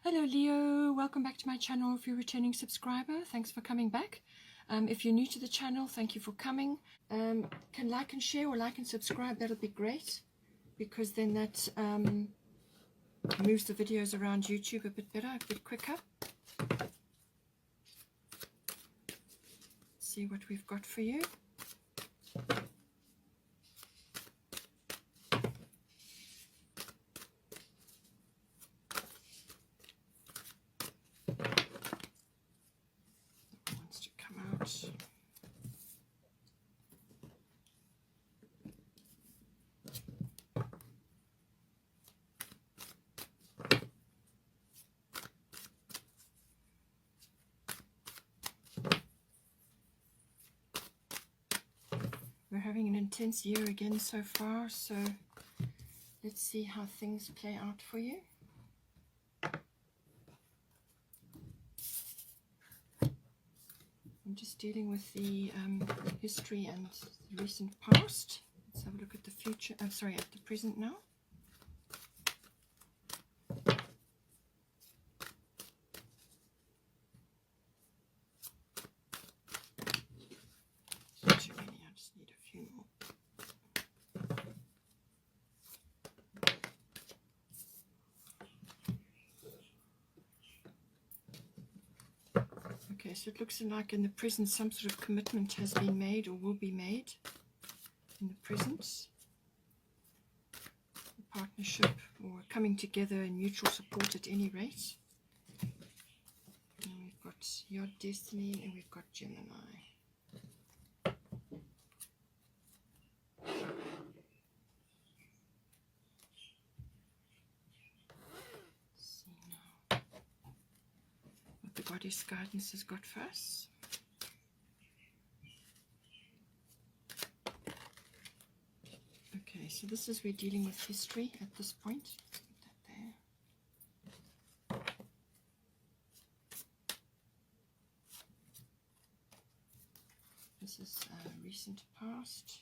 Hello Leo, welcome back to my channel. If you're a returning subscriber, thanks for coming back. If you're new to the channel, thank you for coming. Can like and share or like and subscribe, that'll be great, because then that moves the videos around YouTube a bit better, a bit quicker. Let's see what we've got for you. Wants to come out. We're having an intense year again so far, so let's see how things play out for you. I'm just dealing with the history and the recent past. Let's have a look at the future. I'm sorry, at the present now. Too many, I just need a few more. Okay, so it looks like in the present some sort of commitment has been made or will be made in the present. A partnership or coming together and mutual support at any rate. And we've got your destiny and we've got Gemini. The goddess guidance has got for us. Okay, so this is we're dealing with history at this point. Put that there. This is recent past.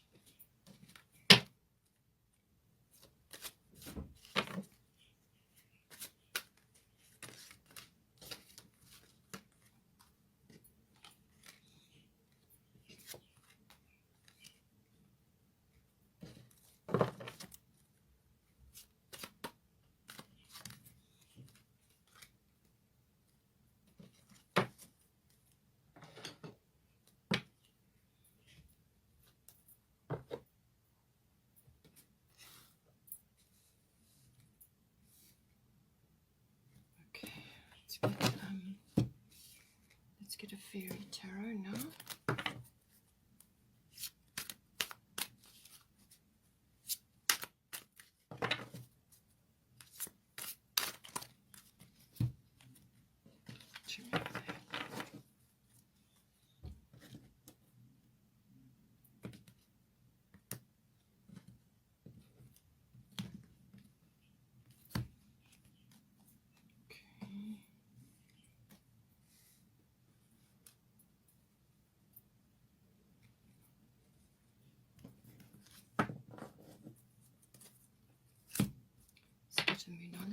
Let's get a fairy tarot now.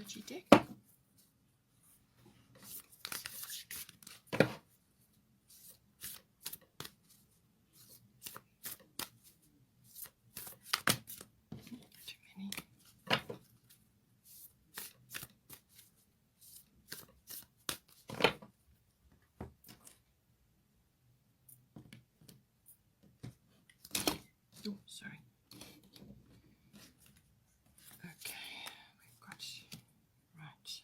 Astrology deck. Too many. Oh, sorry. Okay, we've got right.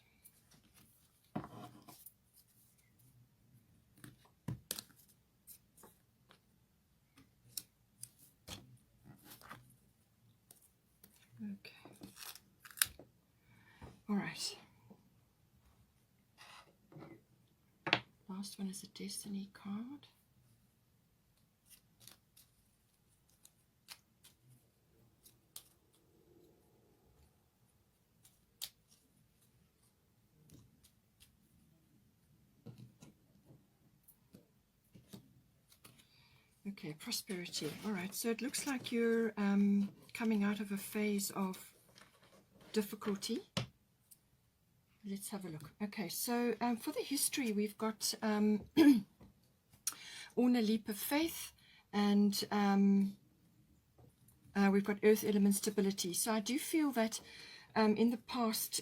Okay. All right. Last one is a destiny card. Okay, prosperity. All right, so it looks like you're coming out of a phase of difficulty. let's have a look. Okay, so for the history, we've got Una leap of faith, and we've got earth element stability. So I do feel that in the past,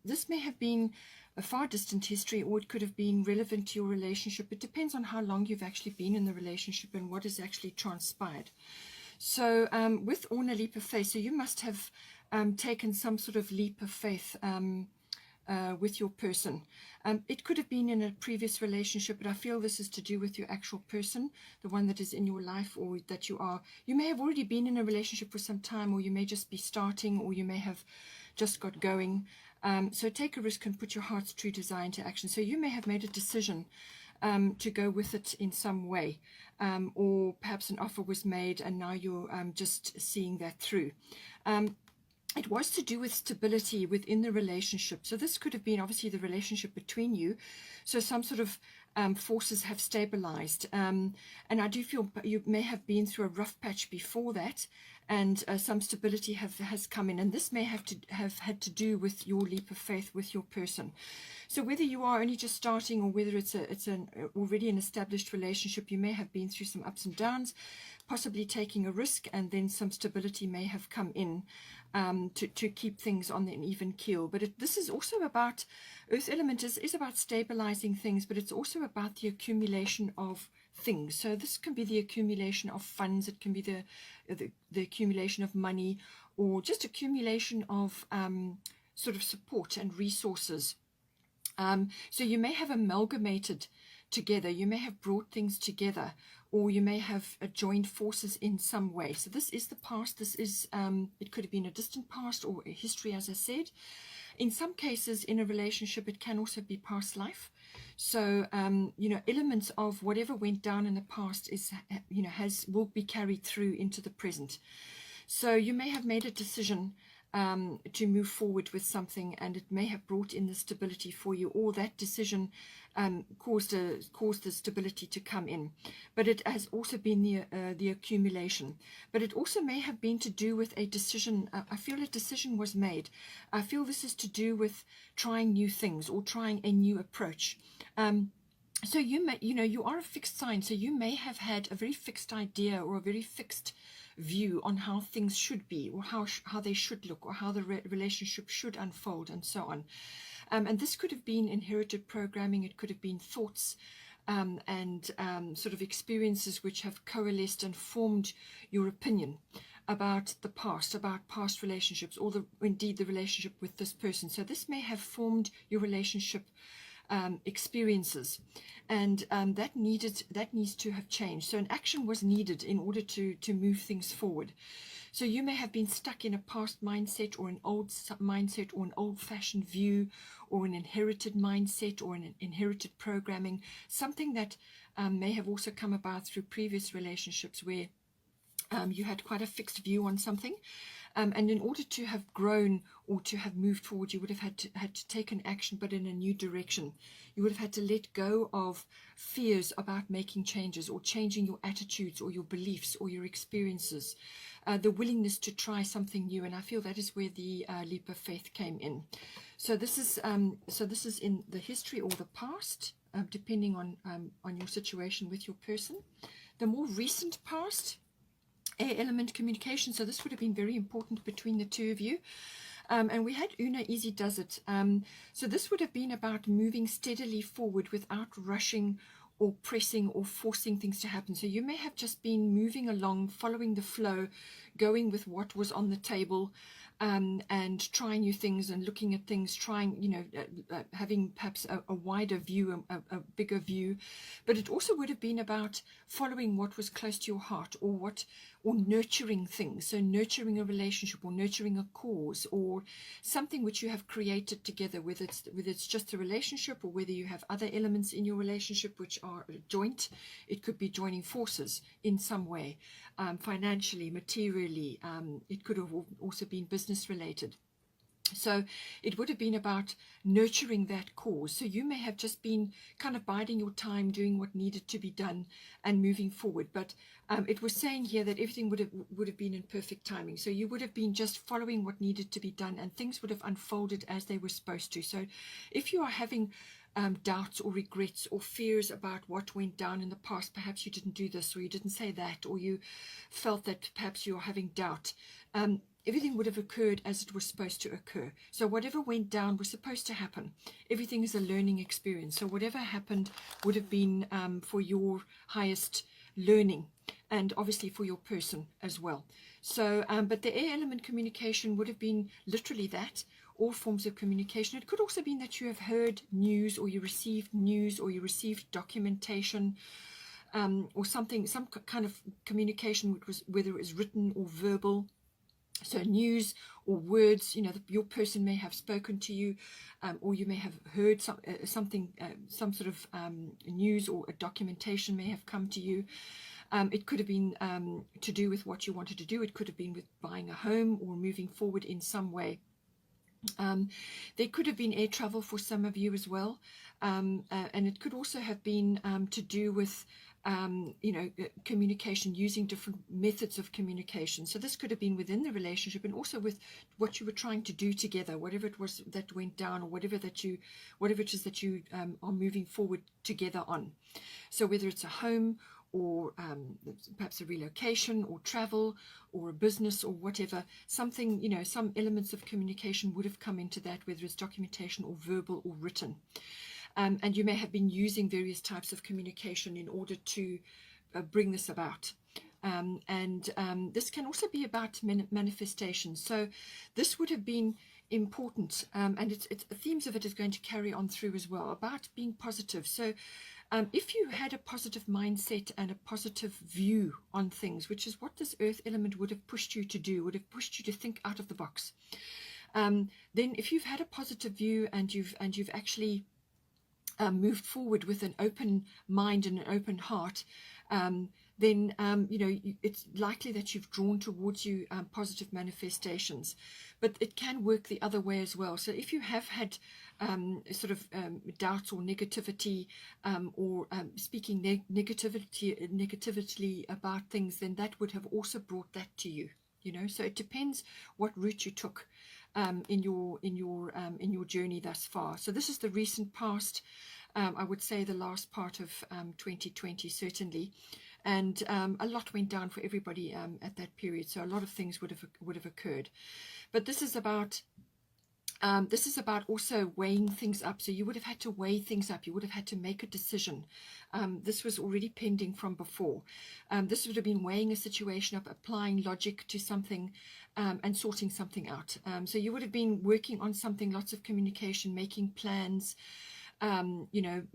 this may have been a far distant history, or it could have been relevant to your relationship. It depends on how long you've actually been in the relationship and what has actually transpired. So with Orna leap of faith, so you must have taken some sort of leap of faith with your person. It could have been in a previous relationship, but I feel this is to do with your actual person, the one that is in your life, or that you may have already been in a relationship for some time, or you may just be starting, or you may have just got going. So take a risk and put your heart's true desire into action. So you may have made a decision to go with it in some way, or perhaps an offer was made and now you're just seeing that through. It was to do with stability within the relationship. So this could have been obviously the relationship between you. So some sort of forces have stabilized. And I do feel you may have been through a rough patch before that, and some stability has come in. And this may have had to do with your leap of faith with your person. So whether you are only just starting, or whether it's already an established relationship, you may have been through some ups and downs, possibly taking a risk, and then some stability may have come in to keep things on an even keel. But this is also about, earth element is about stabilizing things, but it's also about the accumulation of things. So this can be the accumulation of funds, it can be the accumulation of money, or just accumulation of sort of support and resources. So you may have amalgamated together, you may have brought things together, or you may have joined forces in some way. So this is the past. This is, it could have been a distant past or a history, as I said. In some cases in a relationship, it can also be past life. So, elements of whatever went down in the past will be carried through into the present. So you may have made a decision to move forward with something, and it may have brought in the stability for you, or that decision caused the stability to come in. But it has also been the accumulation. But it also may have been to do with a decision. I feel a decision was made. I feel this is to do with trying new things or trying a new approach. So you are a fixed sign, so you may have had a very fixed idea or a very fixed view on how things should be, or how they should look, or how the relationship should unfold, and so on. And this could have been inherited programming. It could have been thoughts and sort of experiences which have coalesced and formed your opinion about the past, about past relationships, or indeed the relationship with this person. So this may have formed your relationship experiences, and that needs to have changed. So an action was needed in order to move things forward. So you may have been stuck in a past mindset, or an old mindset, or an old-fashioned view, or an inherited mindset, or an inherited programming, something that may have also come about through previous relationships where you had quite a fixed view on something. And in order to have grown or to have moved forward, you would have had to take an action, but in a new direction. You would have had to let go of fears about making changes, or changing your attitudes, or your beliefs, or your experiences. The willingness to try something new, and I feel that is where the leap of faith came in. So this is in the history or the past, depending on your situation with your person. The more recent past, air element communication. So this would have been very important between the two of you. And we had Una Easy Does It. So this would have been about moving steadily forward without rushing or pressing or forcing things to happen. So you may have just been moving along, following the flow, going with what was on the table, and trying new things and looking at things, trying, having perhaps a wider view, a bigger view. But it also would have been about following what was close to your heart, or nurturing things. So nurturing a relationship, or nurturing a cause, or something which you have created together, whether it's just a relationship, or whether you have other elements in your relationship which are joint. It could be joining forces in some way, financially, materially. It could have also been business related. So it would have been about nurturing that cause. So you may have just been kind of biding your time, doing what needed to be done and moving forward. But it was saying here that everything would have been in perfect timing. So you would have been just following what needed to be done, and things would have unfolded as they were supposed to. So if you are having doubts or regrets or fears about what went down in the past, perhaps you didn't do this or you didn't say that, or you felt that perhaps you're having doubt, everything would have occurred as it was supposed to occur. So whatever went down was supposed to happen. Everything is a learning experience. So whatever happened would have been for your highest learning, and obviously for your person as well. So, but the air element communication would have been literally that, all forms of communication. It could also be that you have heard news, or you received news, or you received documentation, or something, some kind of communication, which was, whether it was written or verbal. So news or words, you know, your person may have spoken to you, or you may have heard something, some sort of news or a documentation may have come to you. It could have been to do with what you wanted to do. It could have been with buying a home or moving forward in some way. There could have been air travel for some of you as well, and it could also have been to do with communication, using different methods of communication. So this could have been within the relationship, and also with what you were trying to do together, whatever it was that went down, or whatever it is that you are moving forward together on. So whether it's a home, or perhaps a relocation, or travel, or a business, or whatever, something, some elements of communication would have come into that, whether it's documentation or verbal or written. And you may have been using various types of communication in order to bring this about. This can also be about manifestation. So this would have been important, and the themes of it is going to carry on through as well, about being positive. So if you had a positive mindset and a positive view on things, which is what this earth element would have pushed you to do, would have pushed you to think out of the box, then if you've had a positive view and you've actually moved forward with an open mind and an open heart, then it's likely that you've drawn towards you positive manifestations. But it can work the other way as well. So if you have had doubts or negativity, or speaking negatively about things, then that would have also brought that to you. So it depends what route you took in your journey thus far. So this is the recent past. I would say the last part of 2020 certainly, and a lot went down for everybody at that period. So a lot of things would have occurred. But this is about also weighing things up. So you would have had to weigh things up. You would have had to make a decision. This was already pending from before. This would have been weighing a situation up, applying logic to something, and sorting something out. So you would have been working on something, lots of communication, making plans,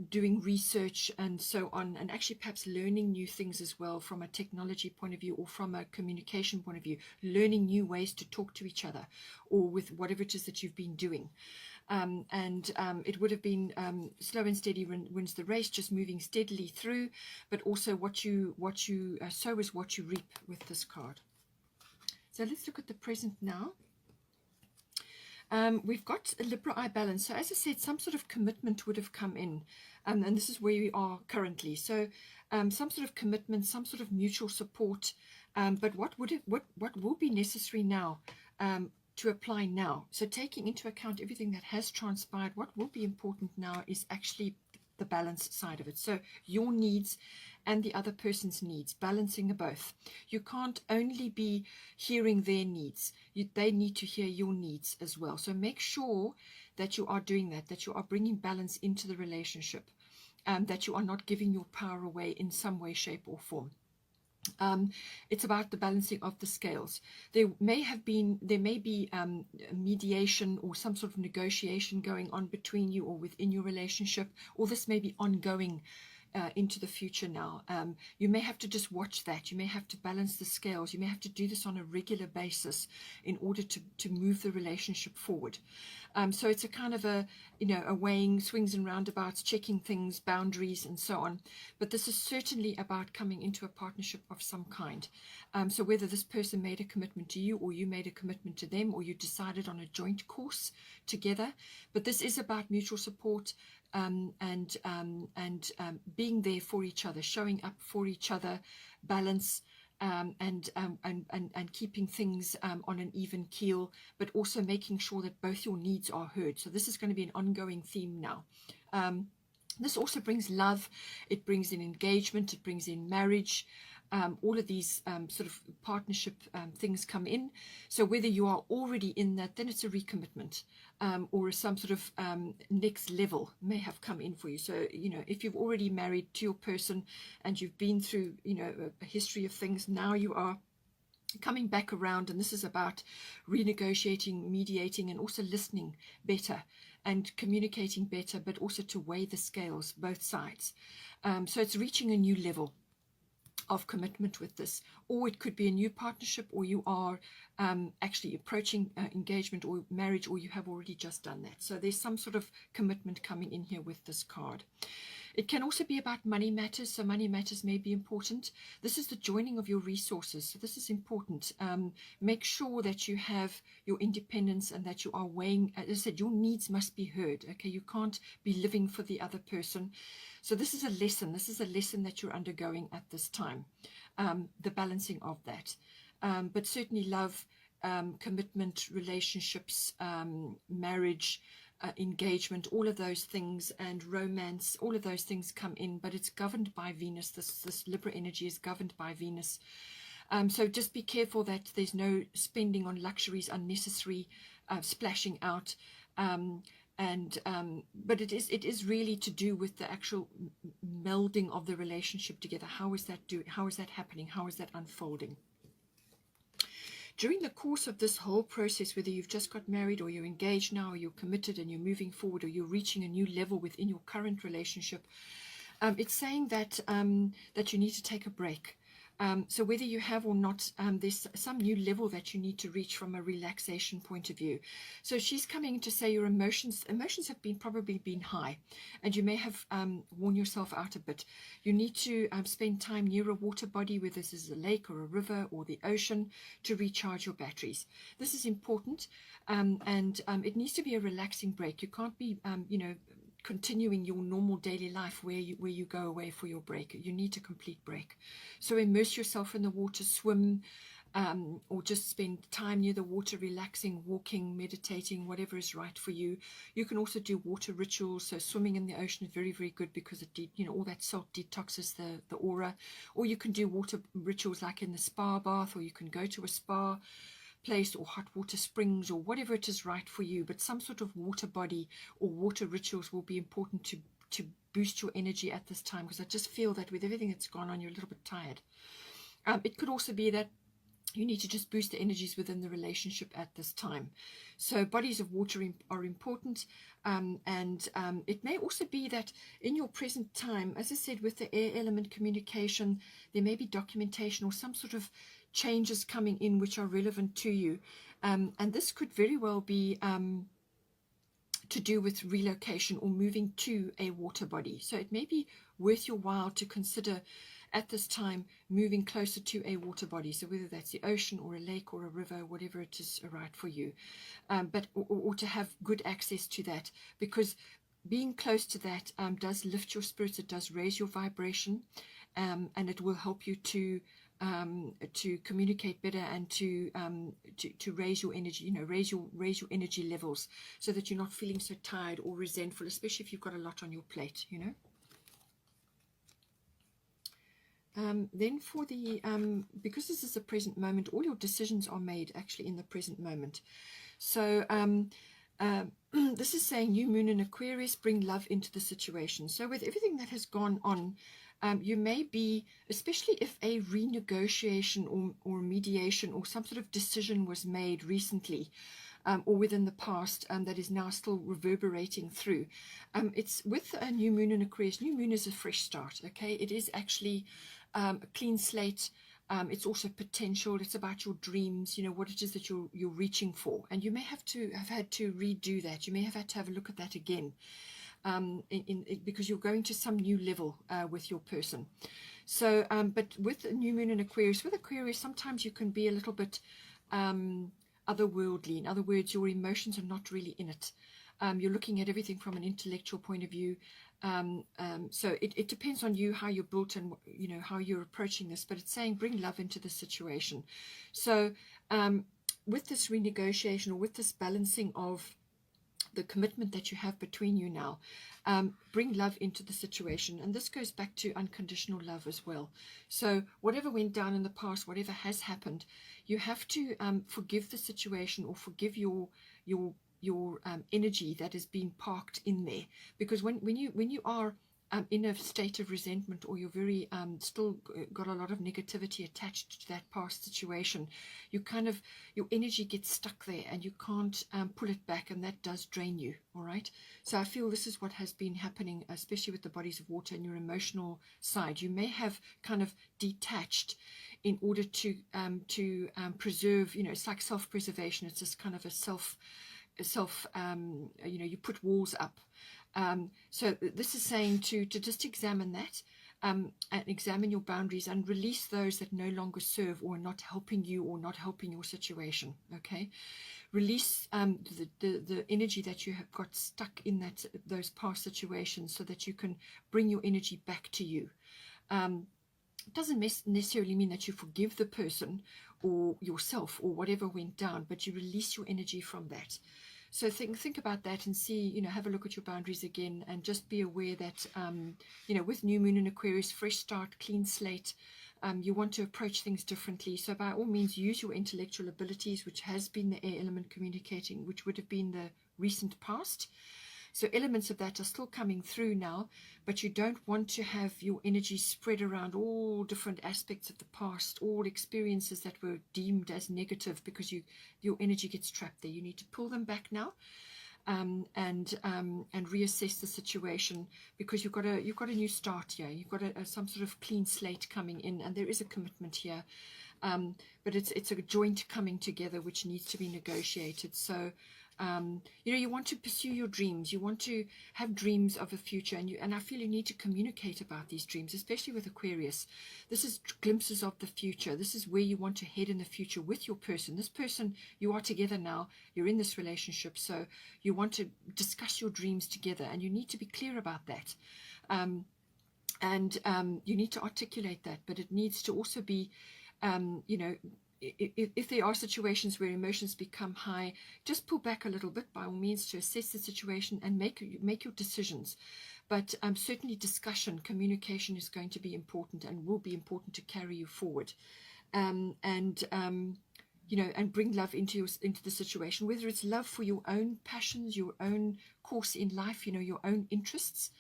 doing research and so on, and actually perhaps learning new things as well from a technology point of view, or from a communication point of view, learning new ways to talk to each other, or with whatever it is that you've been doing. It would have been slow and steady wins the race, just moving steadily through, but also what you sow is what you reap with this card. So let's look at the present now. We've got a Libra eye balance. So as I said, some sort of commitment would have come in, and this is where we are currently. So some sort of commitment, some sort of mutual support, but what will be necessary now to apply now. So taking into account everything that has transpired, what will be important now is actually the balance side of it. So your needs and the other person's needs, balancing both. You can't only be hearing their needs. They need to hear your needs as well. So make sure that you are doing that you are bringing balance into the relationship, that you are not giving your power away in some way, shape or form. It's about the balancing of the scales. There may be mediation or some sort of negotiation going on between you or within your relationship, or this may be ongoing into the future now. You may have to just watch that. You may have to balance the scales. You may have to do this on a regular basis in order to move the relationship forward. So it's a kind of a weighing, swings and roundabouts, checking things, boundaries, and so on. But this is certainly about coming into a partnership of some kind. So whether this person made a commitment to you, or you made a commitment to them, or you decided on a joint course together. But this is about mutual support, and being there for each other, showing up for each other, balance, and keeping things on an even keel, but also making sure that both your needs are heard. So this is going to be an ongoing theme now. This also brings love, it brings in engagement, it brings in marriage. All of these sort of partnership things come in. So whether you are already in that, then it's a recommitment, or some sort of next level may have come in for you. So, if you've already married to your person and you've been through, a history of things, now you are coming back around, and this is about renegotiating, mediating, and also listening better and communicating better, but also to weigh the scales, both sides. So it's reaching a new level of commitment with this, or it could be a new partnership, or you are actually approaching engagement or marriage, or you have already just done that. So there's some sort of commitment coming in here with this card. It can also be about money matters. So money matters may be important. This is the joining of your resources. So this is important. Make sure that you have your independence and that you are weighing, as I said, your needs must be heard. Okay, you can't be living for the other person. So this is a lesson. This is a lesson that you're undergoing at this time, the balancing of that. But certainly love, commitment, relationships, marriage, engagement, all of those things, and romance, all of those things come in, but it's governed by Venus. This Libra energy is governed by Venus. So just be careful that there's no spending on luxuries, unnecessary splashing out. But it is really to do with the actual melding of the relationship together. How is that happening? How is that unfolding? During the course of this whole process, whether you've just got married, or you're engaged now, or you're committed and you're moving forward, or you're reaching a new level within your current relationship, it's saying that that you need to take a break. So whether you have or not, there's some new level that you need to reach from a relaxation point of view. So she's coming to say your emotions have probably been high, and you may have worn yourself out a bit. You need to spend time near a water body, whether this is a lake or a river or the ocean, to recharge your batteries. This is important, and it needs to be a relaxing break. You can't be, continuing your normal daily life where you go away for your break. You need a complete break. So immerse yourself in the water, swim, or just spend time near the water, relaxing, walking, meditating, whatever is right for you. You can also do water rituals. So swimming in the ocean is very, very good, because it all that salt detoxes the aura. Or you can do water rituals like in the spa bath, or you can go to a spa place or hot water springs, or whatever it is right for you. But some sort of water body or water rituals will be important to boost your energy at this time, because I just feel that with everything that's gone on, you're a little bit tired. It could also be that you need to just boost the energies within the relationship at this time. So bodies of water are important, and it may also be that in your present time, as I said, with the air element communication, there may be documentation or some sort of changes coming in which are relevant to you, and this could very well be to do with relocation or moving to a water body. So it may be worth your while to consider at this time moving closer to a water body. So whether that's the ocean or a lake or a river, whatever it is right for you, or to have good access to that, because being close to that does lift your spirits, it does raise your vibration, and it will help you to communicate better and to raise your energy, raise your energy levels, so that you're not feeling so tired or resentful, especially if you've got a lot on your plate, Then for the, because this is a present moment, all your decisions are made actually in the present moment. So this is saying new moon in Aquarius, bring love into the situation. So with everything that has gone on, you may be, especially if a renegotiation or mediation or some sort of decision was made recently, or within the past that is now still reverberating through. It's with a new moon in Aquarius. New moon is a fresh start, okay? It is actually a clean slate. It's also potential. It's about your dreams, you know, what it is that you're reaching for. And you may have had to redo that. You may have had to have a look at that again, because you're going to some new level with your person. So, but with a new moon in Aquarius, sometimes you can be a little bit otherworldly. In other words, your emotions are not really in it. You're looking at everything from an intellectual point of view. So it depends on you, how you're built, and you know how you're approaching this. But it's saying bring love into the situation. So with this renegotiation, or with this balancing of the commitment that you have between you now, bring love into the situation. And this goes back to unconditional love as well. So whatever went down in the past, whatever has happened, you have to forgive the situation, or forgive your energy that has been parked in there. Because when you are in a state of resentment, or you're very still got a lot of negativity attached to that past situation, your energy gets stuck there, and you can't pull it back, and that does drain you. All right, so I feel this is what has been happening, especially with the bodies of water and your emotional side. You may have kind of detached in order to preserve, you know, it's like self-preservation. It's just kind of a self you know, you put walls up. So this is saying to just examine that, and examine your boundaries, and release those that no longer serve, or are not helping you, or not helping your situation. Okay, release the energy that you have got stuck in those past situations, so that you can bring your energy back to you. It doesn't necessarily mean that you forgive the person or yourself or whatever went down, but you release your energy from that. So think about that, and see, you know, have a look at your boundaries again, and just be aware that, you know, with new moon in Aquarius, fresh start, clean slate, you want to approach things differently. So by all means, use your intellectual abilities, which has been the air element communicating, which would have been the recent past. So elements of that are still coming through now, but you don't want to have your energy spread around all different aspects of the past, all experiences that were deemed as negative, because your energy gets trapped there. You need to pull them back now, and reassess the situation, because you've got a new start here. You've got some sort of clean slate coming in, and there is a commitment here, but it's a joint coming together which needs to be negotiated. So you know, you want to pursue your dreams. You want to have dreams of a future, and I feel you need to communicate about these dreams, especially with Aquarius. This is glimpses of the future. This is where you want to head in the future with your person. This person, you are together now. You're in this relationship, so you want to discuss your dreams together, and you need to be clear about that. You need to articulate that, but it needs to also be, you know, if there are situations where emotions become high, just pull back a little bit, by all means, to assess the situation and make your decisions. But certainly communication is going to be important, and will be important to carry you forward. You know, and bring love into the situation, whether it's love for your own passions, your own course in life, you know, your own interests,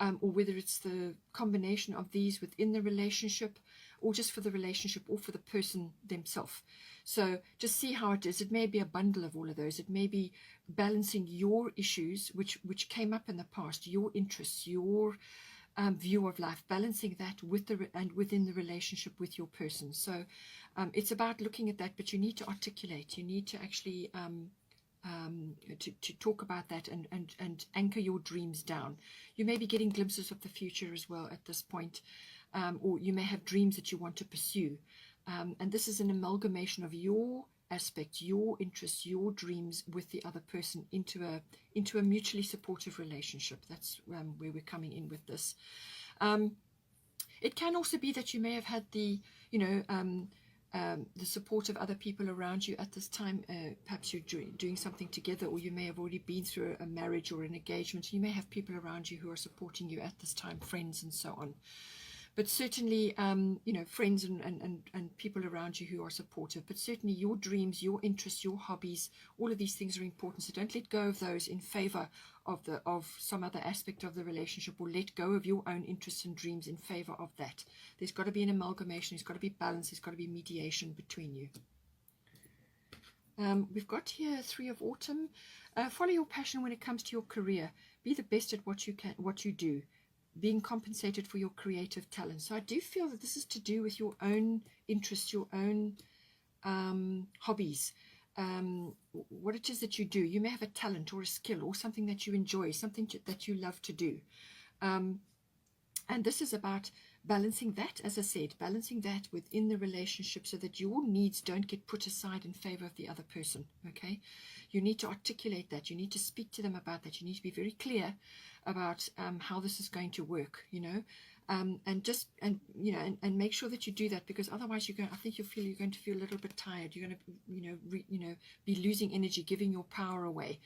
or whether it's the combination of these within the relationship, or just for the relationship, or for the person themselves. So just see how it is. It may be a bundle of all of those. It may be balancing your issues, which came up in the past, your interests, your view of life, balancing that within the relationship with your person. So it's about looking at that, but you need to articulate. You need to actually to talk about that, and anchor your dreams down. You may be getting glimpses of the future as well at this point. Or you may have dreams that you want to pursue. And this is an amalgamation of your aspects, your interests, your dreams with the other person into a mutually supportive relationship. That's where we're coming in with this. It can also be that you may have had the support of other people around you at this time. Perhaps you're doing something together, or you may have already been through a marriage or an engagement. You may have people around you who are supporting you at this time, friends and so on. But certainly, you know, friends and people around you who are supportive. But certainly your dreams, your interests, your hobbies, all of these things are important. So don't let go of those in favor of some other aspect of the relationship, or let go of your own interests and dreams in favor of that. There's got to be an amalgamation. There's got to be balance. There's got to be mediation between you. We've got here 3 of Autumn. Follow your passion when it comes to your career. Be the best at what you do. Being compensated for your creative talent. So I do feel that this is to do with your own interests, your own hobbies, what it is that you do. You may have a talent or a skill or something that you enjoy, something that you love to do. And this is about balancing that, as I said, balancing that within the relationship so that your needs don't get put aside in favor of the other person, okay? You need to articulate that. You need to speak to them about that. You need to be very clear about how this is going to work, you know, and make sure that you do that, because otherwise I think you're going to feel a little bit tired. You're going to, be losing energy, giving your power away.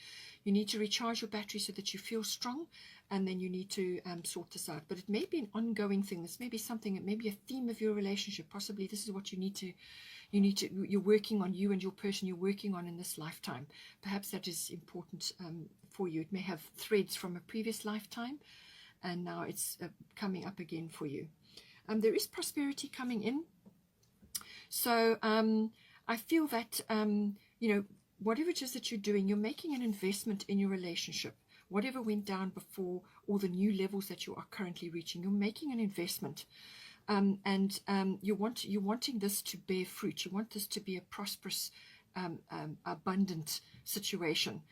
You need to recharge your battery so that you feel strong, and then you need to sort this out. But it may be an ongoing thing. This may be something, it may be a theme of your relationship. Possibly this is what you're working on, you and your person you're working on in this lifetime. Perhaps that is important for you. It may have threads from a previous lifetime, and now it's coming up again for you. There is prosperity coming in. So I feel that, whatever it is that you're doing, you're making an investment in your relationship. Whatever went down before, or the new levels that you are currently reaching, you're making an investment. You're wanting this to bear fruit. You want this to be a prosperous, abundant situation.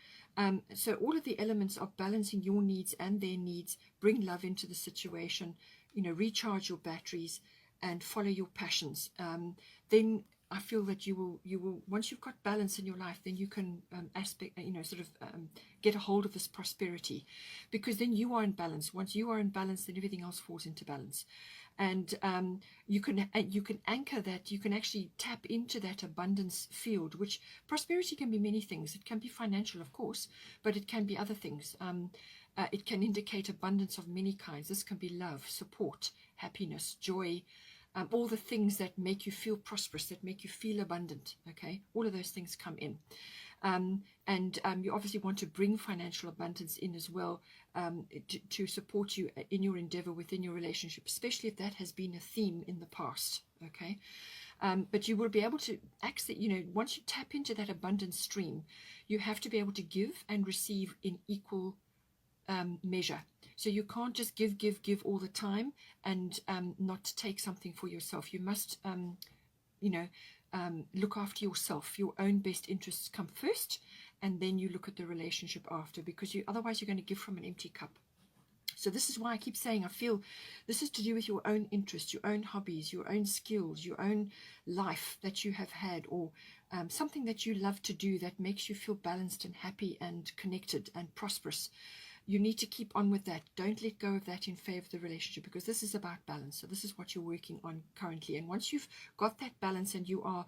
So all of the elements of balancing your needs and their needs, bring love into the situation, recharge your batteries and follow your passions. Then I feel that you will, once you've got balance in your life, then you can get a hold of this prosperity, because then you are in balance. Once you are in balance, then everything else falls into balance. And you can anchor that. You can actually tap into that abundance field, which prosperity can be many things. It can be financial, of course, but it can be other things. It can indicate abundance of many kinds. This can be love, support, happiness, joy, all the things that make you feel prosperous, that make you feel abundant, okay? All of those things come in. You obviously want to bring financial abundance in as well, to support you in your endeavor within your relationship, especially if that has been a theme in the past, okay? But you will be able to access, once you tap into that abundance stream, you have to be able to give and receive in equal measure. So you can't just give all the time and not take something for yourself. You must, look after yourself. Your own best interests come first, and then you look at the relationship after, because otherwise you're going to give from an empty cup. So this is why I keep saying I feel this is to do with your own interests, your own hobbies, your own skills, your own life that you have had, or something that you love to do that makes you feel balanced and happy and connected and prosperous. You need to keep on with that. Don't let go of that in favor of the relationship, because this is about balance. So this is what you're working on currently. And once you've got that balance and you are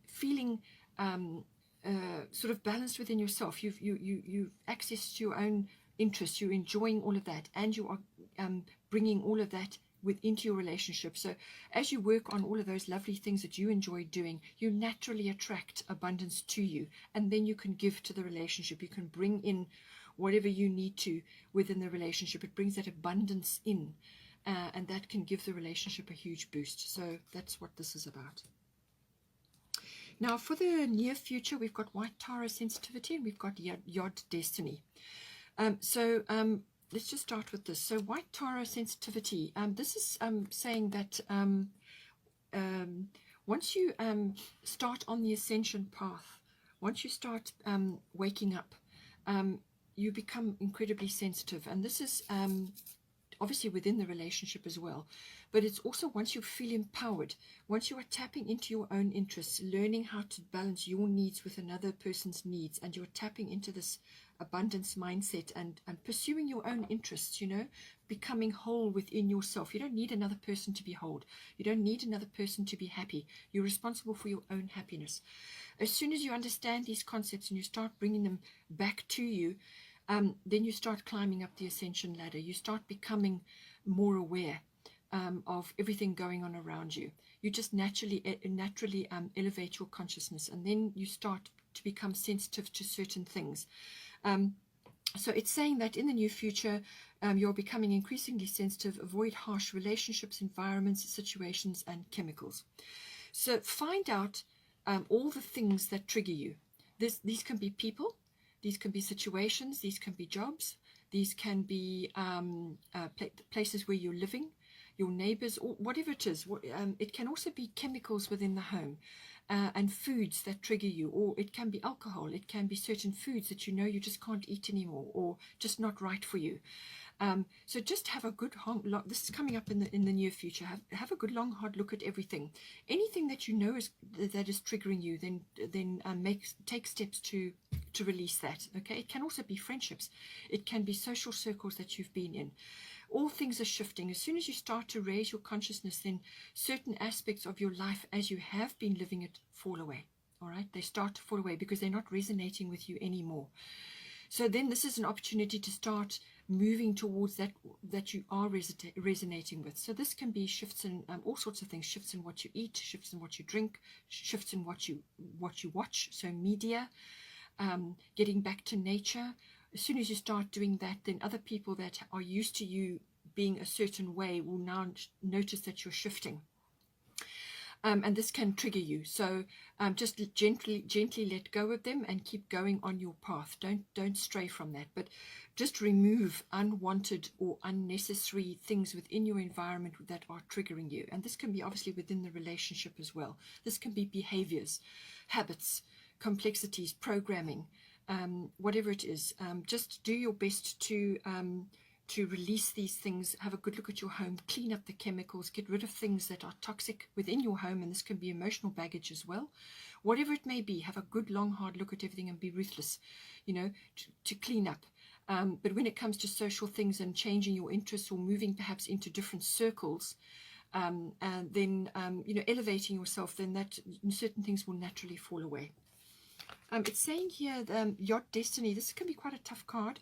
feeling sort of balanced within yourself, you've access to your own interests, you're enjoying all of that, and you are bringing all of that into your relationship. So as you work on all of those lovely things that you enjoy doing, you naturally attract abundance to you, and then you can give to the relationship. You can bring in whatever you need to within the relationship. It brings that abundance in, and that can give the relationship a huge boost. So that's what this is about. Now for the near future, we've got White Tara sensitivity, and we've got Yod destiny. Let's just start with this. So White Tara sensitivity, this is saying that once you start on the ascension path, once you start waking up, you become incredibly sensitive. And this is obviously within the relationship as well, but it's also once you feel empowered, once you are tapping into your own interests, learning how to balance your needs with another person's needs, and you're tapping into this abundance mindset and pursuing your own interests, becoming whole within yourself. You don't need another person to be whole. You don't need another person to be happy. You're responsible for your own happiness. As soon as you understand these concepts and you start bringing them back to you, then you start climbing up the ascension ladder. You start becoming more aware of everything going on around you. You just naturally elevate your consciousness, and then you start to become sensitive to certain things. So it's saying that in the near future, you're becoming increasingly sensitive. Avoid harsh relationships, environments, situations, and chemicals. So find out all the things that trigger you. These can be people, these can be situations, these can be jobs, these can be places where you're living, your neighbors, or whatever it is. It can also be chemicals within the home, and foods that trigger you, or it can be alcohol, it can be certain foods that you know you just can't eat anymore, or just not right for you. So just have a good this is coming up in the near future. Have a good long hard look at everything. Anything that you know is triggering you, then take steps to release that. Okay, it can also be friendships, it can be social circles that you've been in. All things are shifting. As soon as you start to raise your consciousness, then certain aspects of your life as you have been living it fall away. All right, they start to fall away because they're not resonating with you anymore. So then this is an opportunity to start moving towards that you are resonating with. So this can be shifts in all sorts of things: shifts in what you eat, shifts in what you drink, shifts in what you watch. So media, getting back to nature. As soon as you start doing that, then other people that are used to you being a certain way will now notice that you're shifting. And this can trigger you. So just gently let go of them and keep going on your path. Don't stray from that, but just remove unwanted or unnecessary things within your environment that are triggering you. And this can be obviously within the relationship as well. This can be behaviors, habits, complexities, programming, whatever it is. Just do your best to release these things. Have a good look at your home, clean up the chemicals, get rid of things that are toxic within your home, and this can be emotional baggage as well. Whatever it may be, have a good long hard look at everything and be ruthless, to clean up. But when it comes to social things and changing your interests or moving perhaps into different circles, and then elevating yourself, then that certain things will naturally fall away. It's saying here, Yacht Destiny, this can be quite a tough card.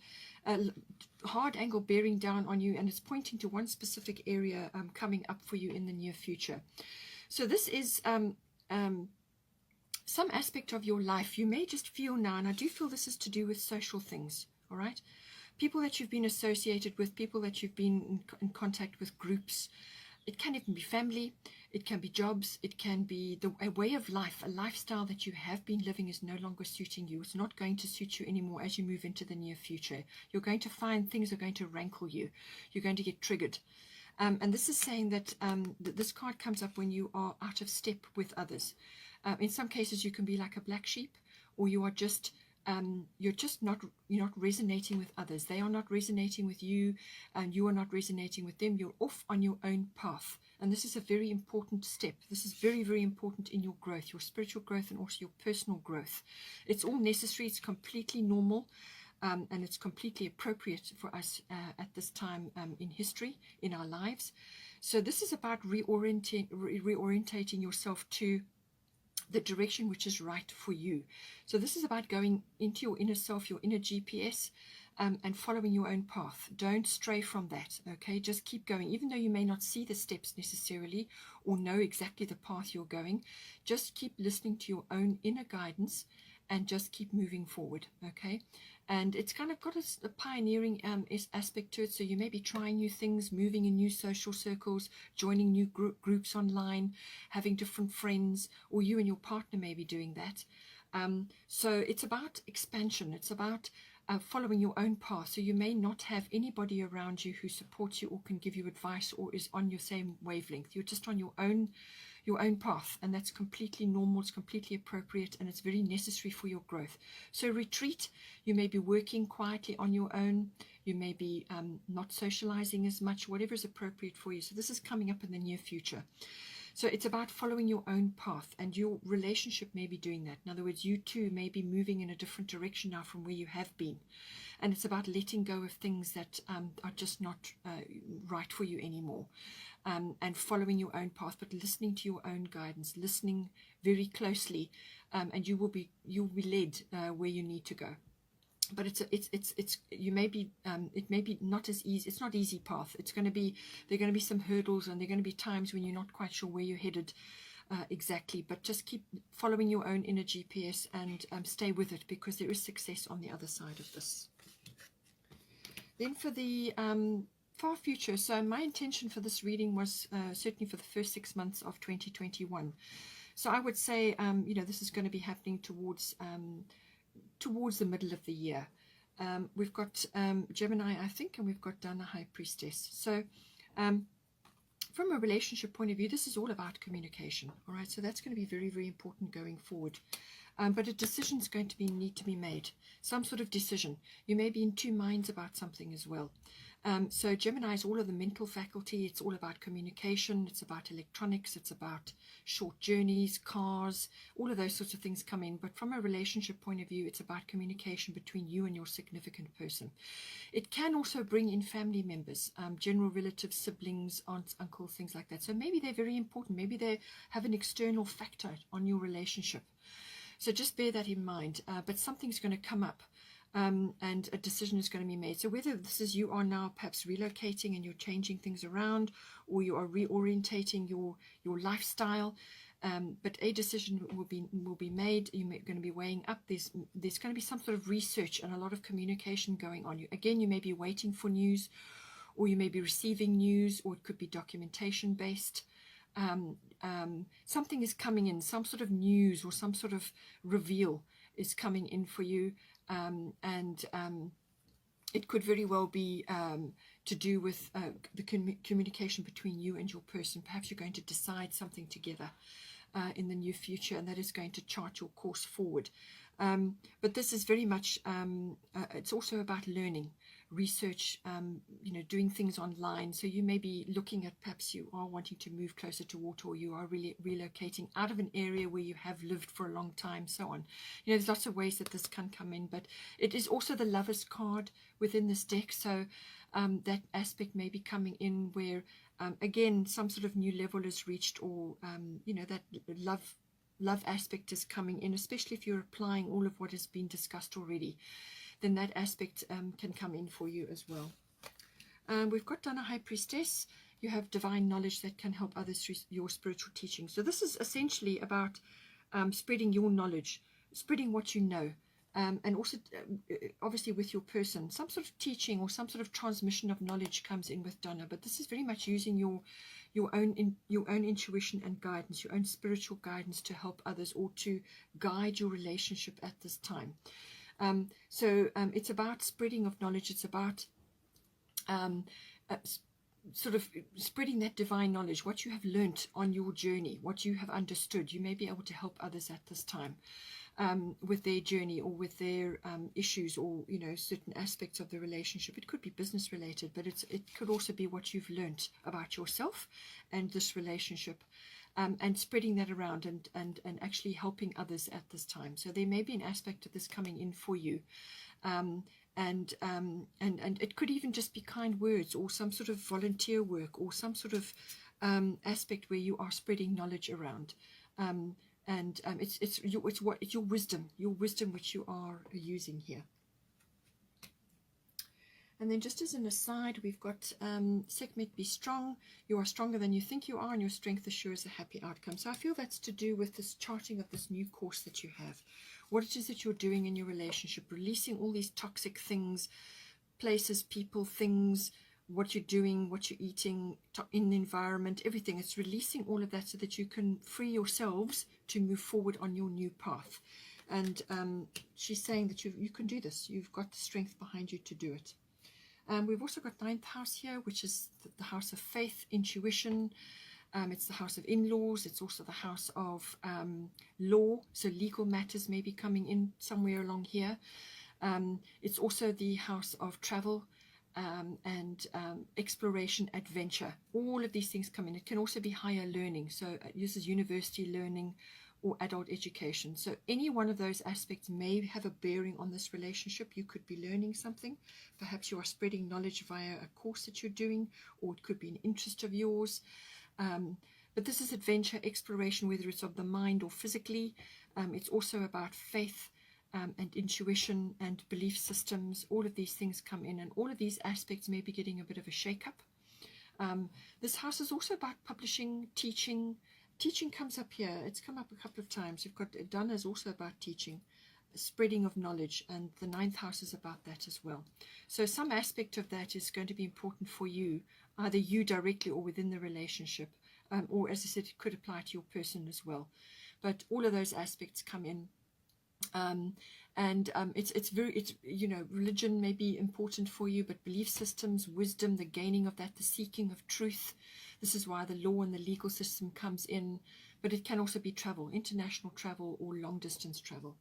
Hard angle bearing down on you, and it's pointing to one specific area coming up for you in the near future. So this is some aspect of your life. You may just feel now, and I do feel this is to do with social things, all right? People that you've been associated with, people that you've been in contact with, groups. It can even be family, it can be jobs, it can be a way of life, a lifestyle that you have been living is no longer suiting you. It's not going to suit you anymore as you move into the near future. You're going to find things are going to rankle you. You're going to get triggered. And this is saying that this card comes up when you are out of step with others. In some cases, you can be like a black sheep, or you are just you're not resonating with others. They are not resonating with you, and you are not resonating with them. You're off on your own path, and this is a very important step. This is very, very important in your growth, your spiritual growth, and also your personal growth. It's all necessary. It's completely normal, and it's completely appropriate for us at this time in history, in our lives. So this is about reorientating yourself to the direction which is right for you. So this is about going into your inner self, your inner GPS, and following your own path. Don't stray from that, okay? Just keep going. Even though you may not see the steps necessarily or know exactly the path you're going, just keep listening to your own inner guidance and just keep moving forward, okay? And it's kind of got a pioneering aspect to it. So you may be trying new things, moving in new social circles, joining new groups online, having different friends, or you and your partner may be doing that. So it's about expansion. It's about following your own path. So you may not have anybody around you who supports you or can give you advice or is on your same wavelength. You're just on your own path, and that's completely normal. It's completely appropriate, and it's very necessary for your growth. So retreat. You may be working quietly on your own. You may be not socializing as much, whatever is appropriate for you. So this is coming up in the near future. So it's about following your own path, and your relationship may be doing that. In other words, you too may be moving in a different direction now from where you have been. And it's about letting go of things that are just not right for you anymore. And following your own path, but listening to your own guidance, listening very closely, and you'll be led where you need to go. But it may be not as easy. It's not easy path. There are going to be some hurdles, and there are going to be times when you're not quite sure where you're headed exactly. But just keep following your own inner GPS and stay with it, because there is success on the other side of this. Then for the far future, so my intention for this reading was certainly for the first 6 months of 2021 So I would say, you know, this is going to be happening towards the middle of the year. We've got Gemini, I think, and we've got Dana, High Priestess. So from a relationship point of view, this is all about communication. All right, so that's going to be very, very important going forward. But a decision is going to need to be made, some sort of decision. You may be in two minds about something as well. So Gemini is all of the mental faculty. It's all about communication. It's about electronics. It's about short journeys, cars, all of those sorts of things come in. But from a relationship point of view, it's about communication between you and your significant person. It can also bring in family members, general relatives, siblings, aunts, uncles, things like that. So maybe they're very important. Maybe they have an external factor on your relationship. So just bear that in mind. But something's going to come up. And a decision is going to be made. So whether this is you are now perhaps relocating and you're changing things around, or you are reorientating your lifestyle, but a decision will be made. You're going to be weighing up. There's going to be some sort of research and a lot of communication going on. You may be waiting for news, or you may be receiving news, or it could be documentation based. Something is coming in, some sort of news or some sort of reveal is coming in for you. It could very well be to do with the communication between you and your person. Perhaps you're going to decide something together in the near future, and that is going to chart your course forward. But this is very much, it's also about learning, research, you know, doing things online. So you may be looking at, perhaps you are wanting to move closer to water, or you are really relocating out of an area where you have lived for a long time, so on. You know, there's lots of ways that this can come in, but it is also the Lover's card within this deck. So that aspect may be coming in where, again, some sort of new level is reached, or, you know, that love aspect is coming in, especially if you're applying all of what has been discussed already. Then that aspect can come in for you as well. We've got Dana, High Priestess. You have divine knowledge that can help others through your spiritual teaching. So this is essentially about spreading your knowledge, spreading what you know, and also obviously with your person. Some sort of teaching or some sort of transmission of knowledge comes in with Dana, but this is very much using your own intuition and guidance, your own spiritual guidance to help others, or to guide your relationship at this time. So it's about spreading of knowledge. It's about sort of spreading that divine knowledge, what you have learnt on your journey, what you have understood. You may be able to help others at this time with their journey, or with their issues, or, you know, certain aspects of the relationship. It could be business related, but it could also be what you've learnt about yourself and this relationship. And spreading that around and actually helping others at this time. So there may be an aspect of this coming in for you. And it could even just be kind words, or some sort of volunteer work, or some sort of aspect where you are spreading knowledge around. It's your wisdom which you are using here. And then just as an aside, we've got Sekhmet, be strong. You are stronger than you think you are, and your strength assures a happy outcome. So I feel that's to do with this charting of this new course that you have. What it is that you're doing in your relationship, releasing all these toxic things, places, people, things, what you're doing, what you're eating, in the environment, everything. It's releasing all of that so that you can free yourselves to move forward on your new path. And she's saying that you can do this. You've got the strength behind you to do it. We've also got 9th house here, which is the house of faith, intuition. It's the house of in-laws. It's also the house of law. So legal matters may be coming in somewhere along here. It's also the house of travel and exploration, adventure. All of these things come in. It can also be higher learning. So this is university learning or adult education. So any one of those aspects may have a bearing on this relationship. You could be learning something. Perhaps you are spreading knowledge via a course that you're doing, or it could be an interest of yours. But this is adventure, exploration, whether it's of the mind or physically. It's also about faith and intuition and belief systems. All of these things come in, and all of these aspects may be getting a bit of a shake-up. This house is also about publishing, teaching. Teaching comes up here. It's come up a couple of times. You've got Dana is also about teaching, spreading of knowledge, and the 9th house is about that as well. So some aspect of that is going to be important for you, either you directly or within the relationship, or as I said, it could apply to your person as well. but all of those aspects come in. It's very, you know, religion may be important for you, but belief systems, wisdom, the gaining of that, the seeking of truth. This is why the law and the legal system comes in, but it can also be travel, international travel or long distance travel.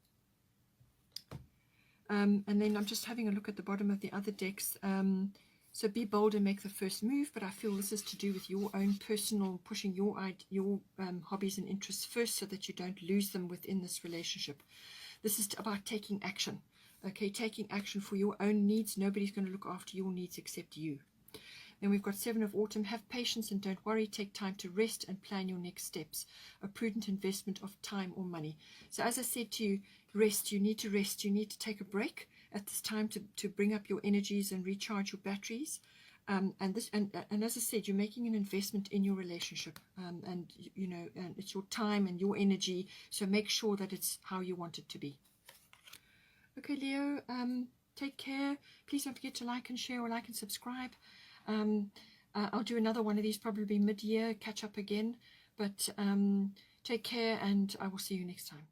And then I'm just having a look at the bottom of the other decks. So be bold and make the first move, but I feel this is to do with your own personal, pushing your hobbies and interests first so that you don't lose them within this relationship. This is about taking action, okay, taking action for your own needs. Nobody's going to look after your needs except you. Then we've got Seven of Autumn. Have patience and don't worry. Take time to rest and plan your next steps. A prudent investment of time or money. So as I said to you, rest. You need to rest. You need to take a break at this time to bring up your energies and recharge your batteries. And as I said, you're making an investment in your relationship, and you know, and it's your time and your energy. So make sure that it's how you want it to be. Okay, Leo. Take care. Please don't forget to like and share, or like and subscribe. I'll do another one of these probably mid-year, catch up again. But take care, and I will see you next time.